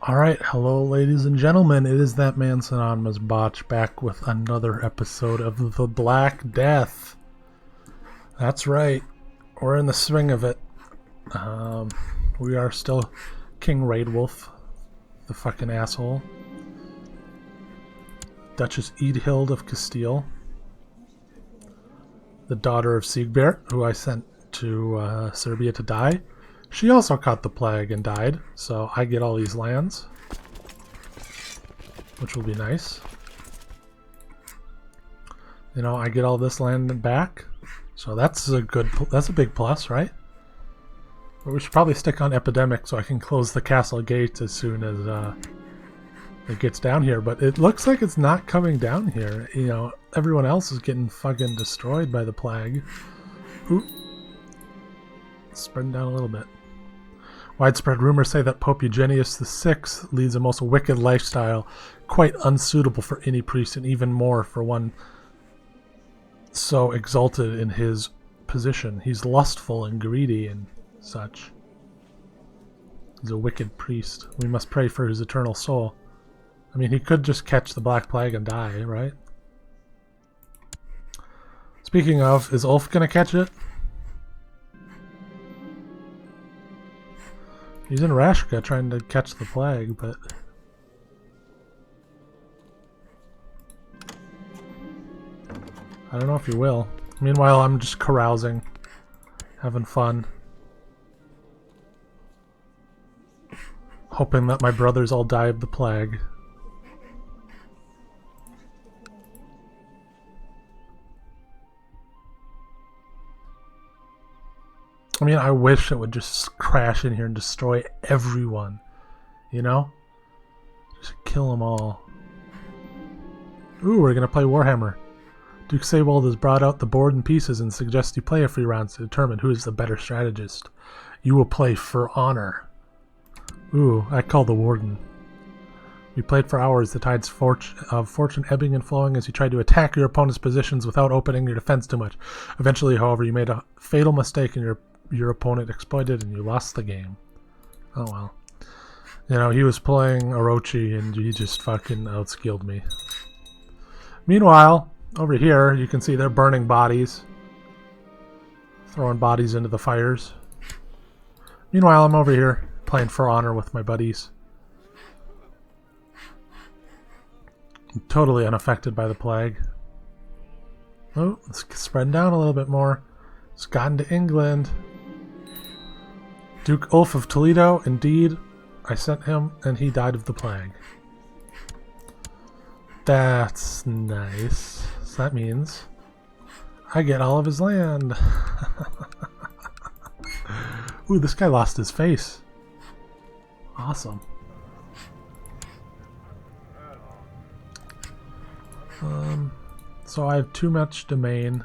Alright, hello ladies and gentlemen, it is that man Synonymous Botch back with another episode of The Black Death. That's right, we're in the swing of it. We are still King Raidwolf, the fucking asshole. Duchess Eadhild of Castile, the daughter of Siegbert, who I sent to Serbia to die. She also caught the plague and died, so I get all these lands, which will be nice. You know, I get all this land back, so that's a big plus, right? But we should probably stick on epidemic so I can close the castle gates as soon as it gets down here. But it looks like it's not coming down here. You know, everyone else is getting fucking destroyed by the plague. Ooh. Spreading down a little bit. Widespread rumors say that Pope Eugenius VI leads a most wicked lifestyle, quite unsuitable for any priest, and even more for one so exalted in his position. He's lustful and greedy and such. He's a wicked priest. We must pray for his eternal soul. I mean, he could just catch the Black Plague and die, right? Speaking of, is Ulf gonna catch it? He's in Rashka trying to catch the plague, but I don't know if he will. Meanwhile, I'm just carousing, having fun, hoping that my brothers all die of the plague. I mean, I wish it would just crash in here and destroy everyone, you know? Just kill them all. Ooh, we're gonna play Warhammer. Duke Sebold has brought out the board in pieces and suggests you play a few rounds to determine who is the better strategist. You will play for honor. Ooh, I call the Warden. We played for hours, the tides of fortune ebbing and flowing as you tried to attack your opponent's positions without opening your defense too much. Eventually, however, you made a fatal mistake and your opponent exploited and you lost the game. Oh well. You know, he was playing Orochi and he just fucking outskilled me. Meanwhile, over here you can see they're burning bodies. Throwing bodies into the fires. Meanwhile, I'm over here playing for honor with my buddies. I'm totally unaffected by the plague. Oh, it's spreading down a little bit more. It's gotten to England. Duke Ulf of Toledo, indeed, I sent him, and he died of the plague. That's nice. So that means I get all of his land. Ooh, this guy lost his face. Awesome. So I have too much domain.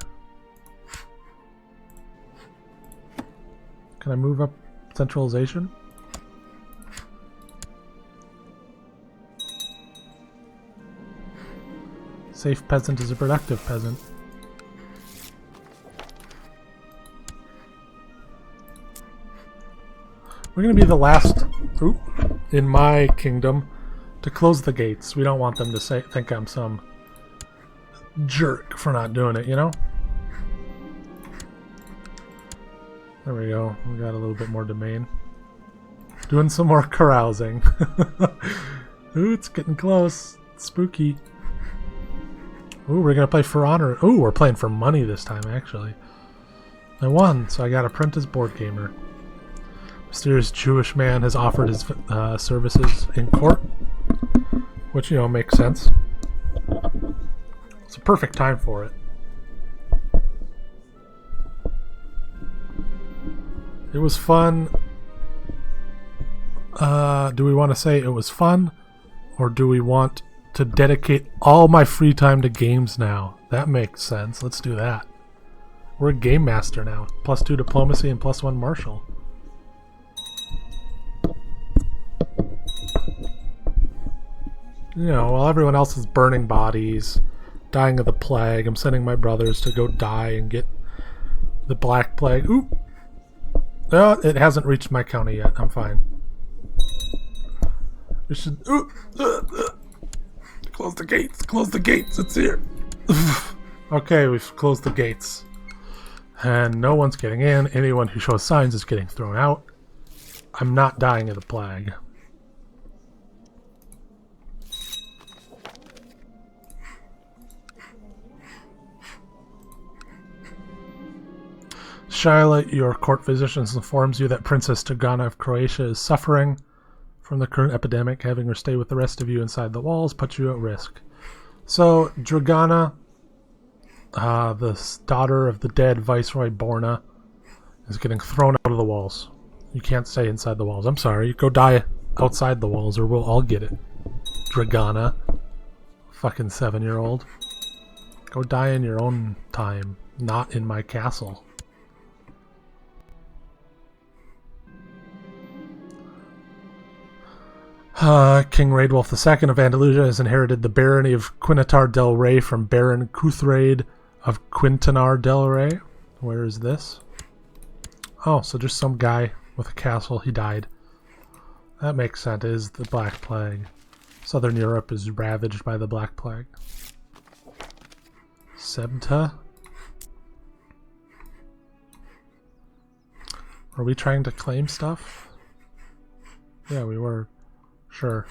Can I move up centralization? Safe peasant is a productive peasant. We're going to be the last in my kingdom to close the gates. We don't want them to think I'm some jerk for not doing it, you know? There we go. We got a little bit more domain. Doing some more carousing. Ooh, it's getting close. It's spooky. Ooh, we're gonna play for honor. Ooh, we're playing for money this time, actually. I won, so I got Apprentice Board Gamer. Mysterious Jewish man has offered his services in court, which, you know, makes sense. It's a perfect time for it. It was fun. Do we want to say it was fun? Or do we want to dedicate all my free time to games now? That makes sense. Let's do that. We're a game master now. +2 diplomacy and +1 martial. You know, while everyone else is burning bodies, dying of the plague, I'm sending my brothers to go die and get the Black Plague. Ooh! It hasn't reached my county yet. I'm fine. We should... Close the gates. Close the gates. It's here. Okay, we've closed the gates. And no one's getting in. Anyone who shows signs is getting thrown out. I'm not dying of the plague. Shyla, your court physician, informs you that Princess Dragana of Croatia is suffering from the current epidemic. Having her stay with the rest of you inside the walls puts you at risk. So, Dragana, the daughter of the dead Viceroy Borna, is getting thrown out of the walls. You can't stay inside the walls. I'm sorry. Go die outside the walls or we'll all get it. Dragana. Fucking 7-year-old. Go die in your own time. Not in my castle. King Raedwulf II of Andalusia has inherited the barony of Quintanar del Rey from Baron Cuthraid of Quintanar del Rey. Where is this? Oh, so just some guy with a castle. He died. That makes sense. It is the Black Plague. Southern Europe is ravaged by the Black Plague. Sebta? Are we trying to claim stuff? Yeah, we were. Sure.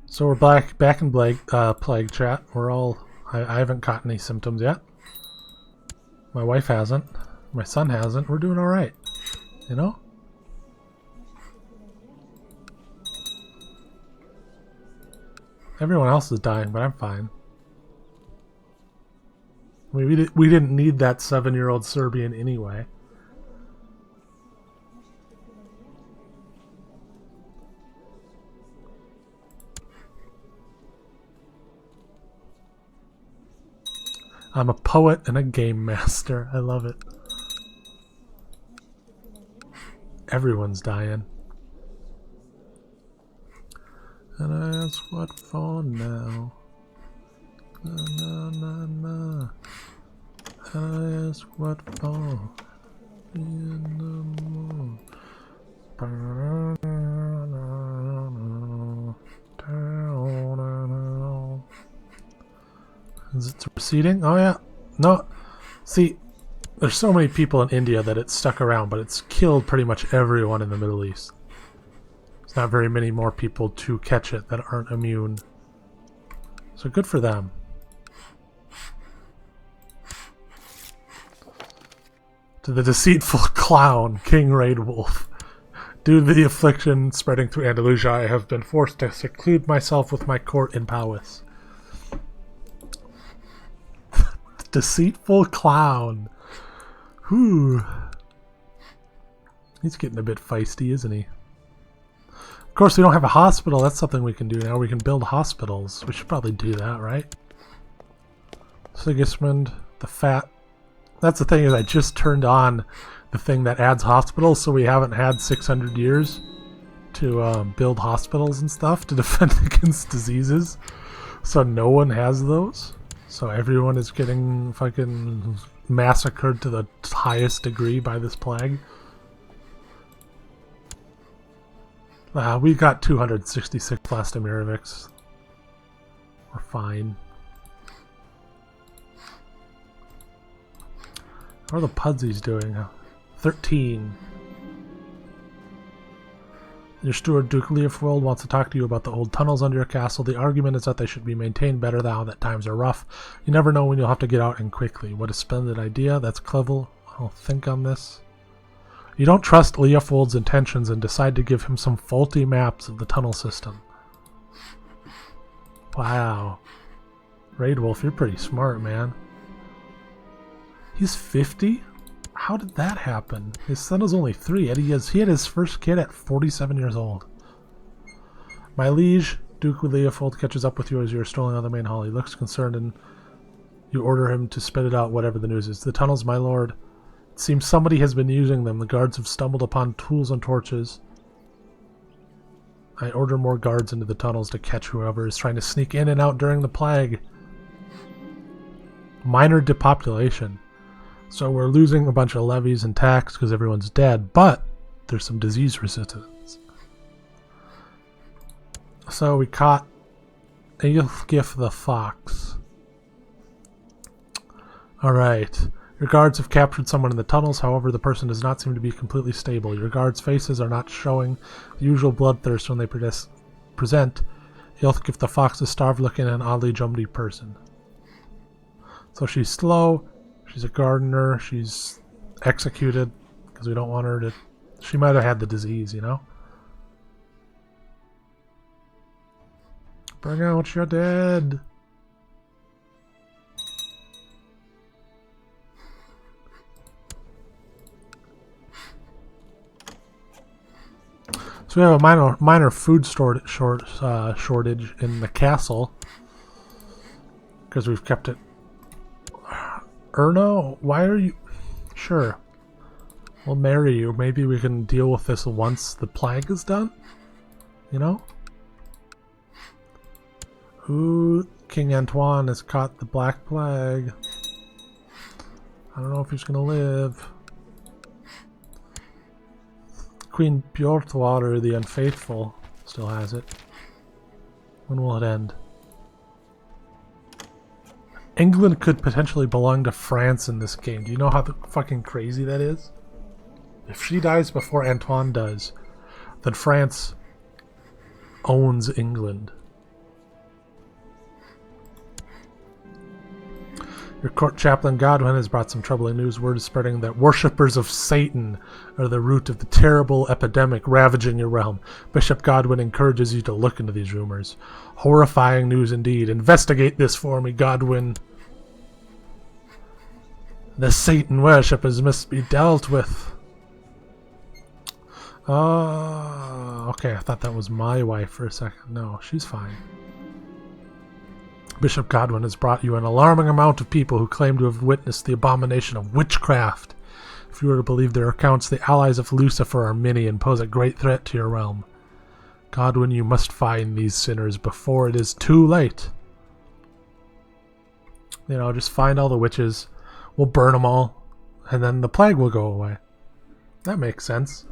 So we're back in plague chat. We're all... I haven't caught any symptoms yet. My wife hasn't. My son hasn't. We're doing alright. You know? Everyone else is dying, but I'm fine. I mean, we didn't need that 7-year-old Serbian anyway. I'm a poet and a game master. I love it. Everyone's dying. And I ask what for now. Na na na na. And I ask what for. In the moon. Is it receding? Oh yeah. No. See, there's so many people in India that it's stuck around, but it's killed pretty much everyone in the Middle East. There's not very many more people to catch it that aren't immune. So good for them. To the deceitful clown, King Raedwulf. Due to the affliction spreading through Andalusia, I have been forced to seclude myself with my court in Powys. Deceitful clown. Whew. He's getting a bit feisty, isn't he? Of course, we don't have a hospital. That's something we can do now. We can build hospitals. We should probably do that, right? Sigismund, the fat. That's the thing, is I just turned on the thing that adds hospitals, so we haven't had 600 years to build hospitals and stuff to defend against diseases. So no one has those. So everyone is getting fucking massacred to the highest degree by this plague. We got 266 Vlastimirovics. We're fine. How are the Pudsies doing? 13. Your steward, Duke Leofold, wants to talk to you about the old tunnels under your castle. The argument is that they should be maintained better now that times are rough. You never know when you'll have to get out and quickly. What a splendid idea. That's clever. I'll think on this. You don't trust Leofold's intentions and decide to give him some faulty maps of the tunnel system. Wow. Raedwulf, you're pretty smart, man. He's 50? How did that happen? His son was only 3, and he had his first kid at 47 years old. My liege, Duke Leofold catches up with you as you are strolling on the main hall. He looks concerned, and you order him to spit it out, whatever the news is. The tunnels, my lord. It seems somebody has been using them. The guards have stumbled upon tools and torches. I order more guards into the tunnels to catch whoever is trying to sneak in and out during the plague. Minor depopulation. So we're losing a bunch of levies and tax because everyone's dead, but there's some disease resistance. So we caught Aelgif the Fox. Alright. Your guards have captured someone in the tunnels, however the person does not seem to be completely stable. Your guards' faces are not showing the usual bloodthirst when they present. Aelgif the Fox is starved looking and oddly jumpy person. So she's slow, she's a gardener, she's executed because we don't want her to... She might have had the disease, you know? Bring out your dead! So we have a minor food shortage in the castle because we've kept it. Erno, why are you? Sure, we'll marry you. Maybe we can deal with this once the plague is done. You know? Ooh, King Antoine has caught the Black Plague. I don't know if he's gonna live. Queen Bjortwater, the Unfaithful, still has it. When will it end? England could potentially belong to France in this game. Do you know how fucking crazy that is? If she dies before Antoine does, then France owns England. Your court chaplain Godwin has brought some troubling news. Word is spreading that worshippers of Satan are the root of the terrible epidemic ravaging your realm. Bishop Godwin encourages you to look into these rumors. Horrifying news indeed. Investigate this for me, Godwin. The Satan worshippers must be dealt with. Okay, I thought that was my wife for a second. No, she's fine. Bishop Godwin has brought you an alarming amount of people who claim to have witnessed the abomination of witchcraft. If you were to believe their accounts, the allies of Lucifer are many and pose a great threat to your realm. Godwin, you must find these sinners before it is too late. You know, just find all the witches. We'll burn them all. And then the plague will go away. That makes sense.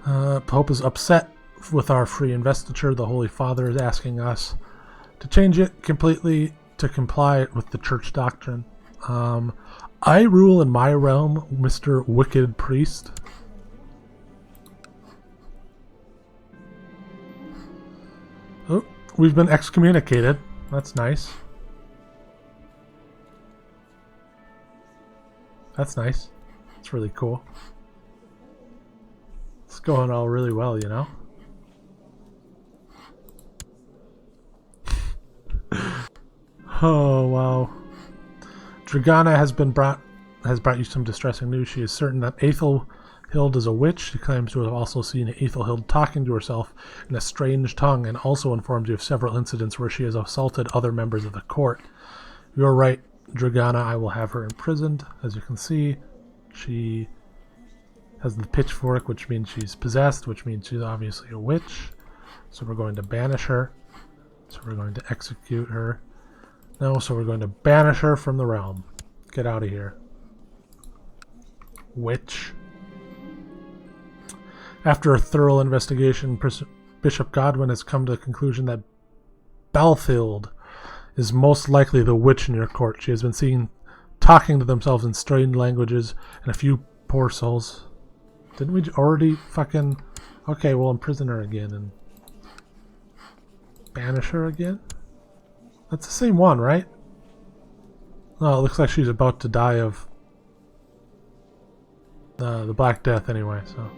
Pope is upset with our free investiture. The Holy Father is asking us to change it completely to comply with the church doctrine. I rule in my realm, Mr. Wicked Priest. Oh, we've been excommunicated. That's nice. That's nice. It's really cool. It's going all really well, you know? Oh wow! Dragana has brought you some distressing news. She is certain that Aethelhild is a witch. She claims to have also seen Aethelhild talking to herself in a strange tongue, and also informs you of several incidents where she has assaulted other members of the court. You're right, Dragana. I will have her imprisoned. As you can see, she has the pitchfork, which means she's possessed, which means she's obviously a witch. So we're going to banish her. So we're going to execute her. No, so we're going to banish her from the realm. Get out of here. Witch. After a thorough investigation, Bishop Godwin has come to the conclusion that Belthild is most likely the witch in your court. She has been seen talking to themselves in strange languages, and a few poor souls. Didn't we already fucking... Okay, we'll imprison her again and banish her again? That's the same one, right? Oh, it looks like she's about to die of the Black Death anyway, so...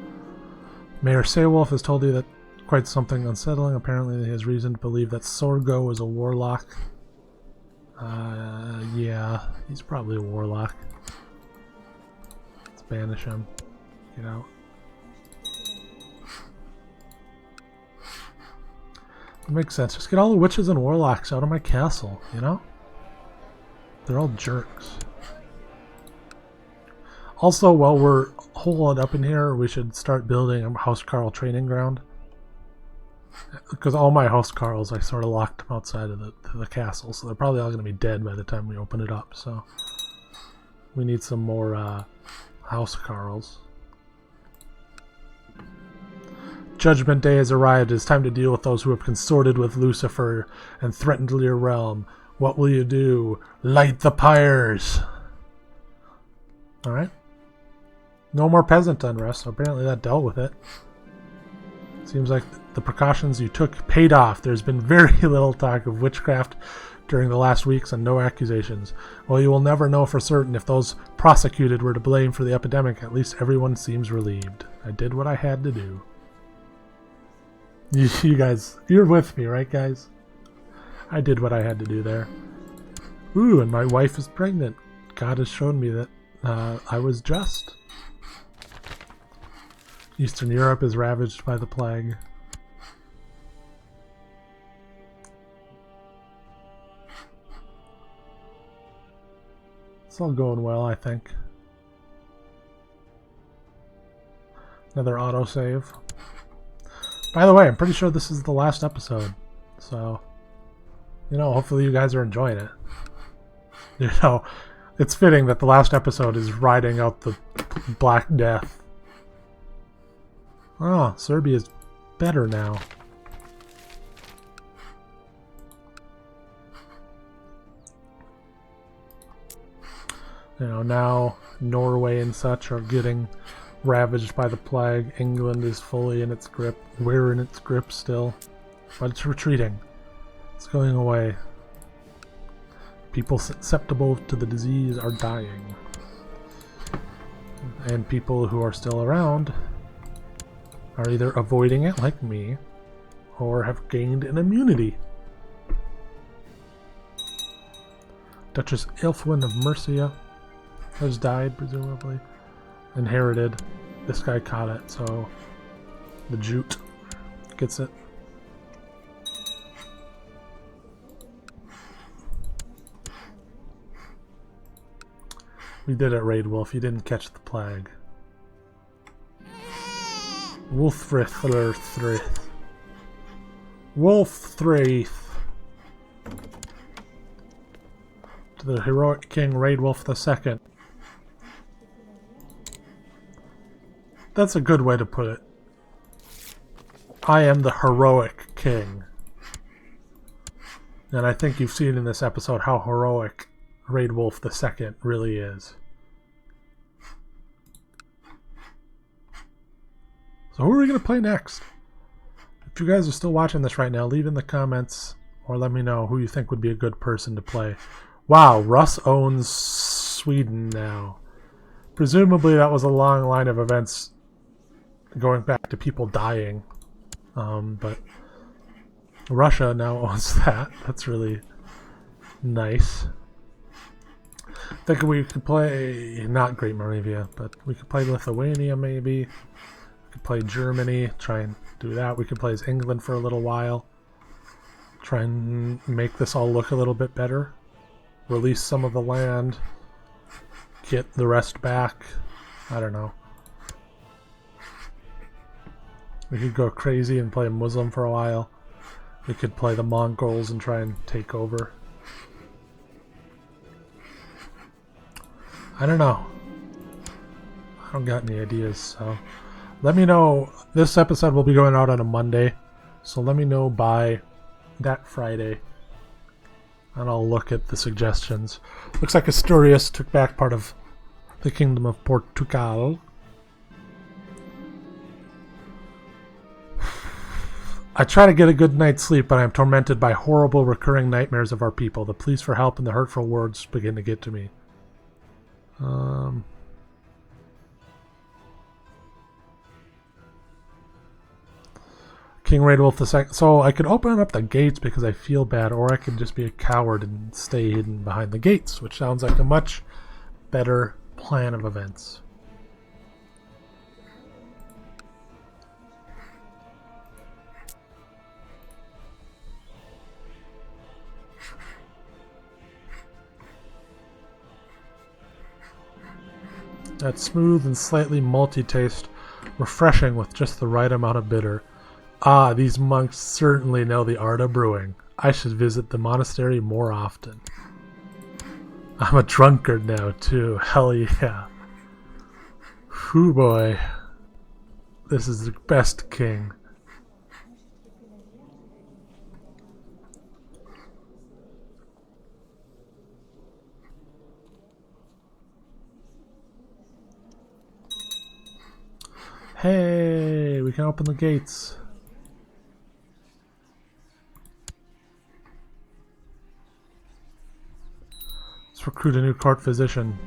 Mayor Seawolf has told you that quite something unsettling. Apparently he has reason to believe that Sorgo is a warlock. Yeah, he's probably a warlock. Let's banish him. Get out. That makes sense. Just get all the witches and warlocks out of my castle, you know? They're all jerks. Also, while we're holding up in here, we should start building a House Carl training ground. Because all my house Carls, I sort of locked them outside of the castle, so they're probably all going to be dead by the time we open it up. So we need some more house Carls. Judgment Day has arrived. It is time to deal with those who have consorted with Lucifer and threatened your realm. What will you do? Light the pyres! Alright. No more peasant unrest, so apparently that dealt with it. Seems like the precautions you took paid off. There's been very little talk of witchcraft during the last weeks and no accusations. While you will never know for certain if those prosecuted were to blame for the epidemic, at least everyone seems relieved. I did what I had to do. You guys, you're with me, right, guys? I did what I had to do there. Ooh, and my wife is pregnant. God has shown me that I was just. Eastern Europe is ravaged by the plague. It's all going well, I think. Another autosave. By the way, I'm pretty sure this is the last episode. So, you know, hopefully you guys are enjoying it. You know, it's fitting that the last episode is riding out the Black Death. Oh, Serbia's better now. You know, now Norway and such are getting ravaged by the plague. England is fully in its grip. We're in its grip still. But it's retreating. It's going away. People susceptible to the disease are dying. And people who are still around are either avoiding it, like me, or have gained an immunity. Duchess Ilfwin of Mercia has died, presumably. Inherited. This guy caught it, so the Jute gets it. We did it, Raid Wolf. You didn't catch the plague. Wolfthryth. Wolfthryth. To the heroic King Raid Wolf II. That's a good way to put it. I am the heroic king. And I think you've seen in this episode how heroic Raid Wolf II really is. So who are we going to play next? If you guys are still watching this right now, leave in the comments or let me know who you think would be a good person to play. Wow, Russ owns Sweden now. Presumably that was a long line of events going back to people dying. But Russia now owns that. That's really nice. I think we could play, not Great Moravia, but we could play Lithuania maybe. We could play Germany, try and do that. We could play as England for a little while. Try and make this all look a little bit better. Release some of the land. Get the rest back. I don't know. We could go crazy and play a Muslim for a while. We could play the Mongols and try and take over. I don't know. I don't got any ideas, so let me know. This episode will be going out on a Monday, so let me know by that Friday, and I'll look at the suggestions. Looks like Asturias took back part of the Kingdom of Portugal. I try to get a good night's sleep, but I am tormented by horrible recurring nightmares of our people. The pleas for help and the hurtful words begin to get to me. King Raid Wolf II. So I could open up the gates because I feel bad, or I could just be a coward and stay hidden behind the gates, which sounds like a much better plan of events. That smooth and slightly malty taste, refreshing with just the right amount of bitter. Ah, these monks certainly know the art of brewing. I should visit the monastery more often. I'm a drunkard now, too. Hell yeah. Whoo boy. This is the best king. Hey, we can open the gates. Let's recruit a new court physician.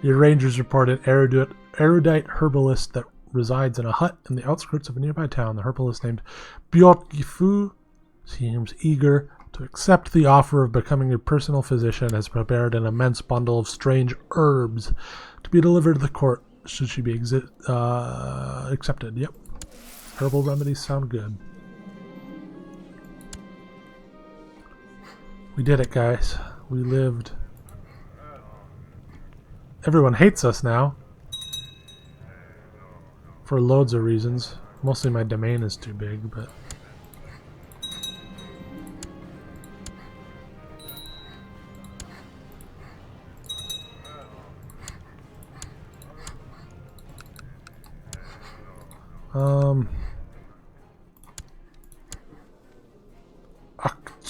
Your rangers report an erudite herbalist that resides in a hut in the outskirts of a nearby town. The herbalist named Bjorkifu seems eager to accept the offer of becoming your personal physician, has prepared an immense bundle of strange herbs to be delivered to the court should she be accepted. Yep. Herbal remedies sound good. We did it, guys. We lived. Everyone hates us now. For loads of reasons. Mostly my domain is too big, but...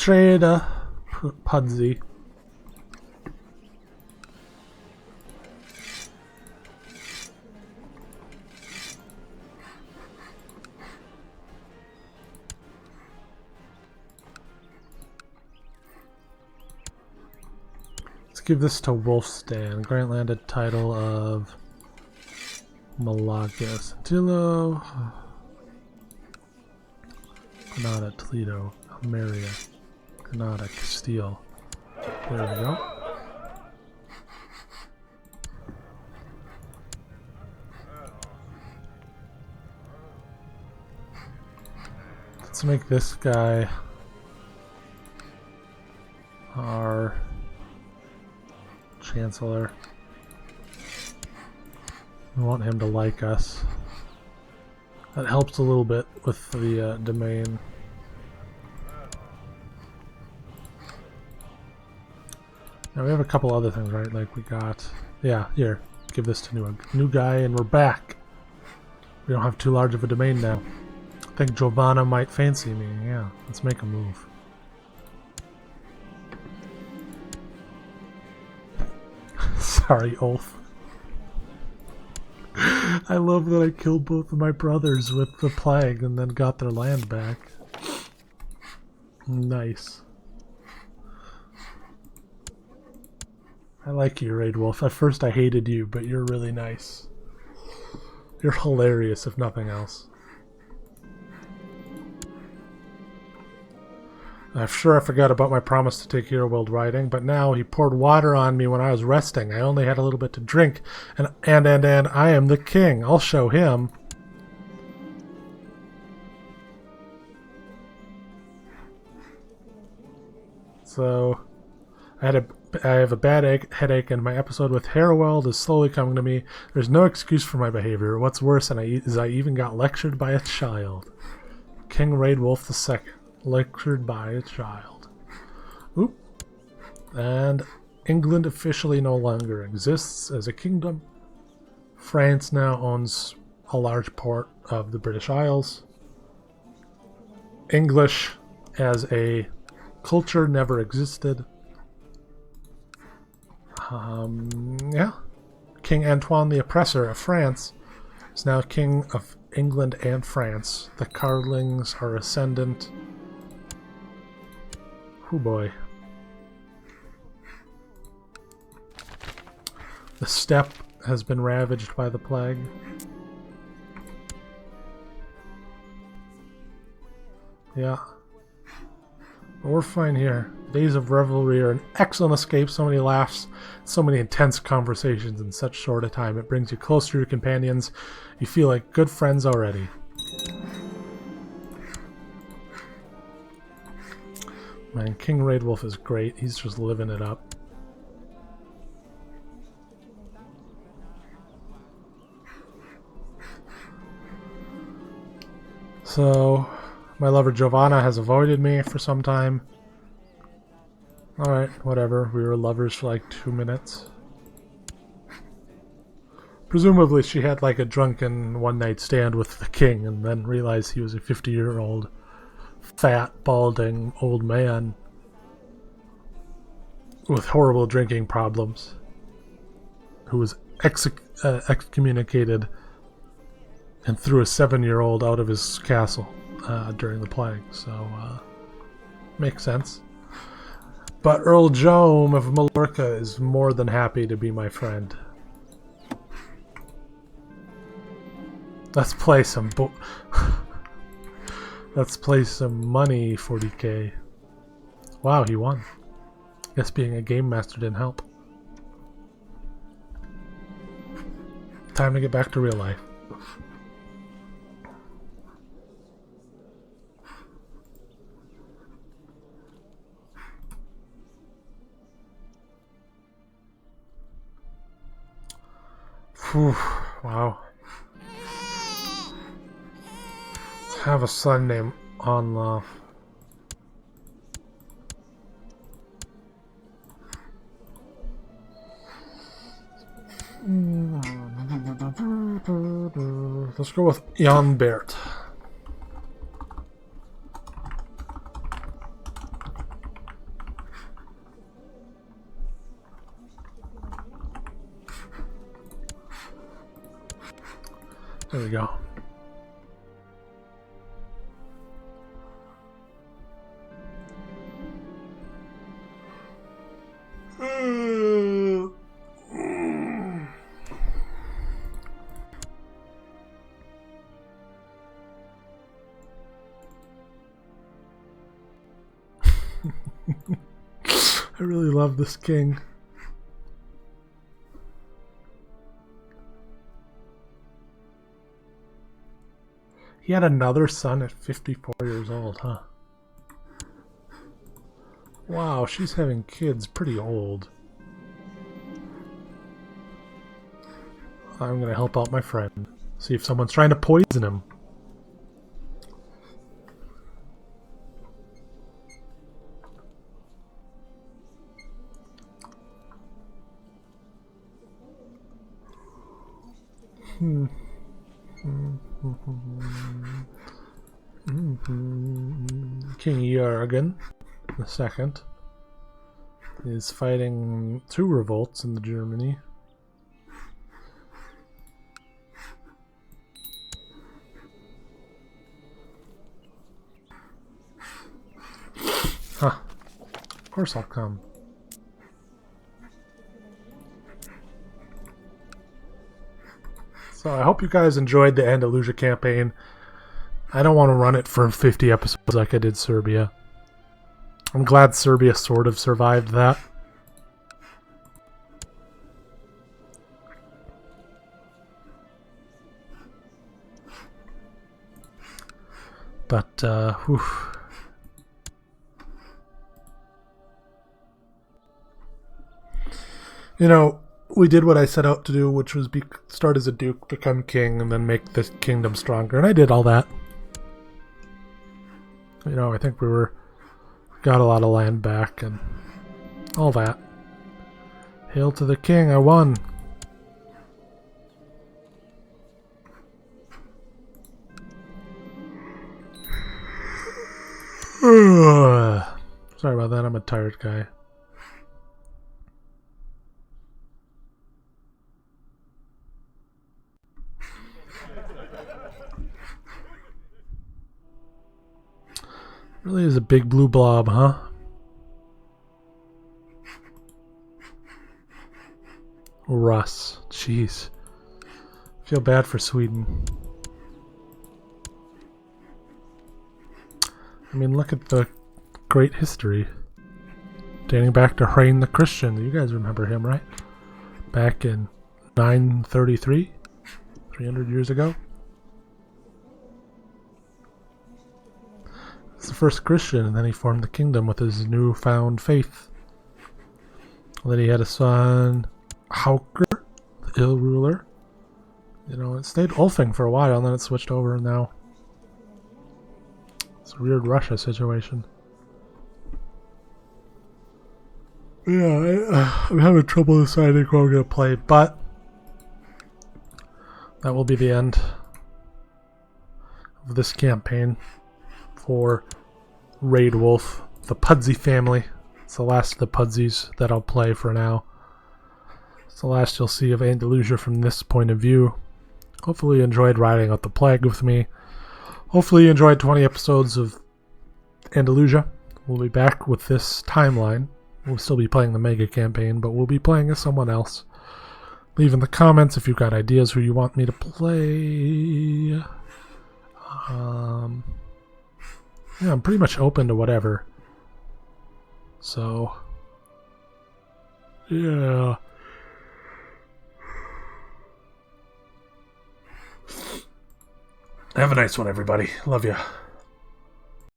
Crusader Pudsey. Let's give this to Wolfstan. Grant landed title of Malaga, Santillo, Granada, Toledo, Almeria, Granada, Castile. There we go. Let's make this guy our Chancellor. We want him to like us. That helps a little bit with the domain. Now we have a couple other things, right? Like we got... Yeah, here. Give this to new guy and we're back. We don't have too large of a domain now. I think Giovanna might fancy me. Yeah, let's make a move. Sorry, Ulf. I love that I killed both of my brothers with the plague and then got their land back. Nice. I like you, Raid Wolf. At first I hated you, but you're really nice. You're hilarious, if nothing else. I'm sure I forgot about my promise to take Hero World riding, but now he poured water on me when I was resting. I only had a little bit to drink, and I am the king. I'll show him. So, I have a bad headache, and my episode with Heroweld is slowly coming to me. There's no excuse for my behavior. What's worse is I even got lectured by a child. King Raid Wolf II. Lectured by a child. Oop. And England officially no longer exists as a kingdom. France now owns a large part of the British Isles. English as a culture never existed. Yeah. King Antoine the Oppressor of France is now king of England and France. The Carlings are ascendant. Oh boy. The steppe has been ravaged by the plague. Yeah. But we're fine here. Days of revelry are an excellent escape. So many laughs, so many intense conversations in such short a time. It brings you closer to your companions. You feel like good friends already. Man, King Raid Wolf is great. He's just living it up. So, my lover Giovanna has avoided me for some time. Alright, whatever. We were lovers for like 2 minutes. Presumably she had like a drunken one-night stand with the king and then realized he was a 50-year-old fat, balding old man with horrible drinking problems who was excommunicated and threw a 7-year-old out of his castle during the plague. So, makes sense. But Earl Jome of Mallorca is more than happy to be my friend. Let's play some let's play some money, 40k. Wow, he won. Guess being a game master didn't help. Time to get back to real life. Whew, wow. I have a son named Anla. Let's go with Jan Bert. There we go. I really love this king. He had another son at 54 years old, huh? Wow, she's having kids pretty old. I'm gonna help out my friend. See if someone's trying to poison him. King Jurgen II is fighting 2 revolts in Germany. Huh. Of course I'll come. So I hope you guys enjoyed the Andalusia campaign. I don't want to run it for 50 episodes like I did Serbia. I'm glad Serbia sort of survived that. But, whew. You know, we did what I set out to do, which was start as a duke, become king, and then make the kingdom stronger. And I did all that. You know, I think we got a lot of land back and all that. Hail to the king, I won. Sorry about that, I'm a tired guy. Really is a big blue blob, huh? Russ. Jeez. Feel bad for Sweden. I mean, look at the great history. Dating back to Hrain the Christian. You guys remember him, right? Back in 933? 300 years ago? He's the first Christian, and then he formed the kingdom with his newfound faith. And then he had a son, Hauker, the ill ruler. You know, it stayed Ulfing for a while, and then it switched over now. It's a weird Russia situation. Yeah, I'm having trouble deciding who I'm going to play, but that will be the end of this campaign for Raid Wolf, the Pudsey family. It's the last of the Pudsies that I'll play for now. It's the last you'll see of Andalusia from this point of view. Hopefully you enjoyed riding out the plague with me. Hopefully you enjoyed 20 episodes of Andalusia. We'll be back with this timeline. We'll still be playing the Mega campaign, but we'll be playing as someone else. Leave in the comments if you've got ideas who you want me to play. Yeah, I'm pretty much open to whatever. So, yeah. Have a nice one, everybody. Love ya.